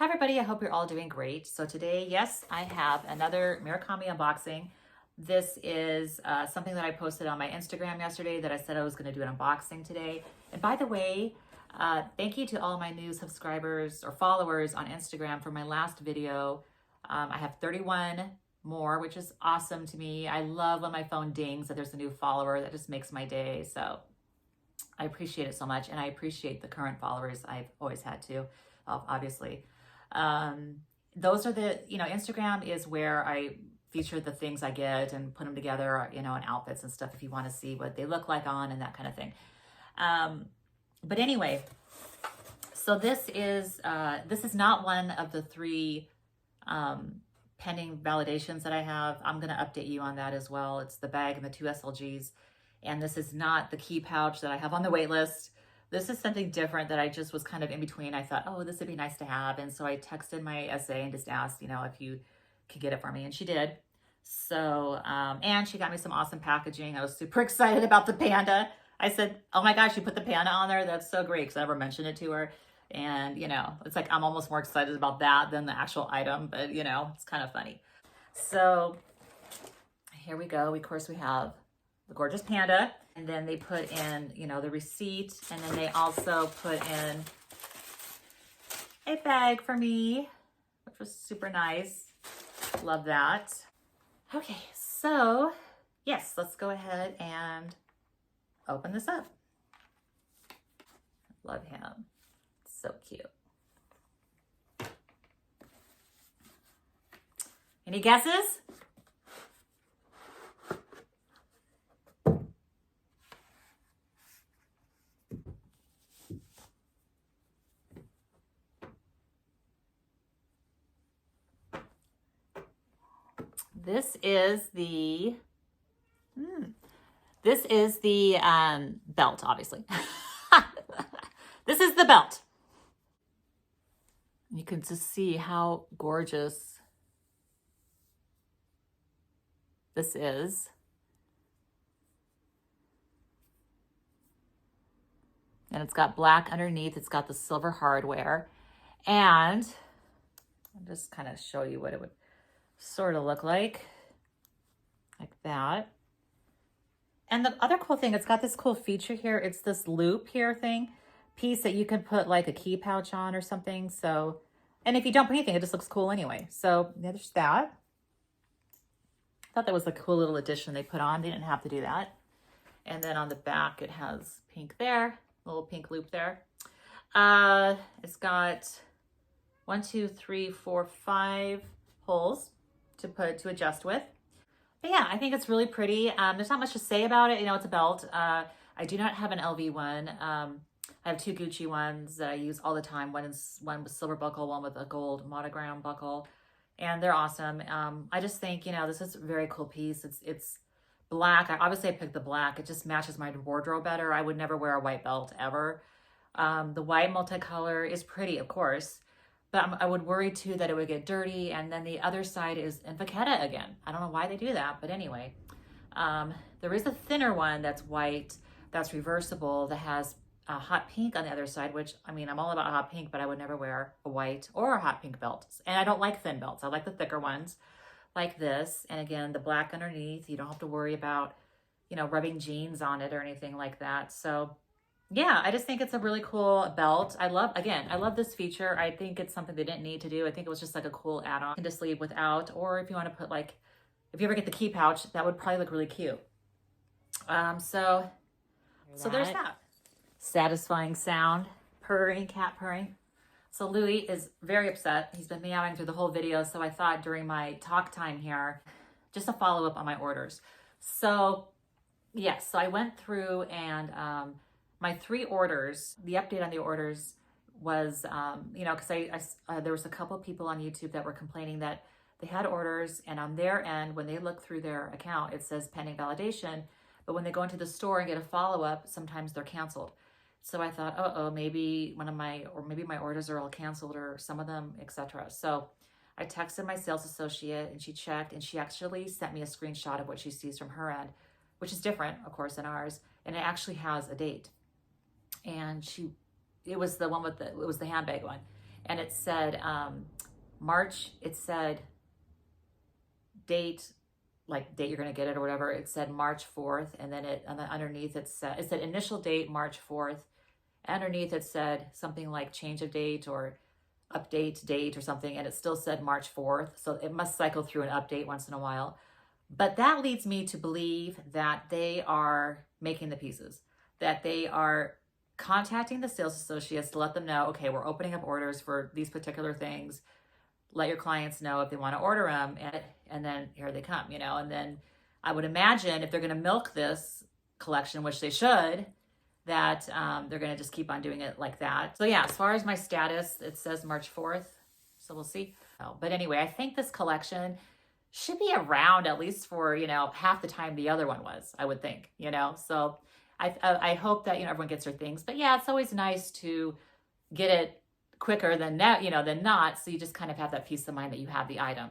Hi everybody, I hope you're all doing great. So today, yes, I have another Murakami unboxing. This is something that I posted on my Instagram yesterday that I said I was going to do an unboxing today. And by the way, thank you to all my new subscribers or followers on Instagram for my last video. I have 31 more, which is awesome to me. I love when my phone dings that there's a new follower. That just makes my day. So I appreciate it so much. And I appreciate the current followers I've always had to, obviously. Those are the, Instagram is where I feature the things I get and put them together, in outfits and stuff if you want to see what they look like on and that kind of thing. But anyway, so this is not one of the three pending validations that I have. I'm going to update you on that as well. It's the bag and the 2 SLGs. And this is not the key pouch that I have on the wait list. This is something different that I just was kind of in between. I thought, oh, this would be nice to have. And so I texted my SA and just asked, if you could get it for me. And she did. So, and she got me some awesome packaging. I was super excited about the panda. I said, oh my gosh, you put the panda on there? That's so great, because I never mentioned it to her. And, it's like I'm almost more excited about that than the actual item. But, it's kind of funny. So here we go. Of course, we have the gorgeous panda. And then they put in, the receipt. And then they also put in a bag for me, which was super nice. Love that. Okay, so yes, let's go ahead and open this up. Love him. So cute. Any guesses? This is the belt, obviously. This is the belt. You can just see how gorgeous this is. And it's got black underneath. It's got the silver hardware. And I'll just kind of show you what it would sort of look like that. And the other cool thing, it's got this cool feature here. It's this loop here piece that you can put like a key pouch on or something. So, and if you don't put anything, it just looks cool anyway. So there's that. I thought that was a cool little addition they put on. They didn't have to do that. And then on the back, it has pink there, a little pink loop there. It's got 1, 2, 3, 4, 5 holes to adjust with. But yeah, I think it's really pretty. There's not much to say about it. It's a belt. I do not have an LV one. I have 2 Gucci ones that I use all the time. One with silver buckle, one with a gold monogram buckle, and they're awesome. I just think, this is a very cool piece. It's black. Obviously I picked the black. It just matches my wardrobe better. I would never wear a white belt ever. The white multicolor is pretty, of course. But I would worry too that it would get dirty. And then the other side is in vachetta again. I don't know why they do that, but anyway. There is a thinner one that's white, that's reversible, that has a hot pink on the other side, which, I'm all about hot pink, but I would never wear a white or a hot pink belt. And I don't like thin belts. I like the thicker ones like this. And again, the black underneath, you don't have to worry about, rubbing jeans on it or anything like that. So yeah, I just think it's a really cool belt. I love this feature. I think it's something they didn't need to do. I think it was just like a cool add-on. You can just leave without, or if you want to put if you ever get the key pouch, that would probably look really cute. So there's that. Satisfying sound, purring, cat purring. So Louis is very upset. He's been meowing through the whole video. So I thought during my talk time here, just a follow up on my orders. So yes, so I went through and, my 3 orders, the update on the orders was, because there was a couple of people on YouTube that were complaining that they had orders, and on their end, when they look through their account, it says pending validation, but when they go into the store and get a follow-up, sometimes they're canceled. So I thought, maybe my orders are all canceled, or some of them, etc. So I texted my sales associate, and she checked, and she actually sent me a screenshot of what she sees from her end, which is different, of course, than ours, and it actually has a date. And it was the handbag one. and it said March, it said date, like date you're going to get it or whatever. It said March 4th, and then underneath it said initial date March 4th. Underneath it said something like change of date or update date or something, and it still said March 4th. So it must cycle through an update once in a while. But that leads me to believe that they are making the pieces, that they are contacting the sales associates to let them know, okay, we're opening up orders for these particular things. Let your clients know if they want to order them, and then here they come, you know. And then I would imagine if they're going to milk this collection, which they should, that they're going to just keep on doing it like that. So yeah, as far as my status, it says March 4th. So we'll see. But anyway, I think this collection should be around at least for, you know, half the time the other one was, I would think, you know. So I hope that, you know, everyone gets their things. But yeah, it's always nice to get it quicker than that, you know, than not. So you just kind of have that peace of mind that you have the item.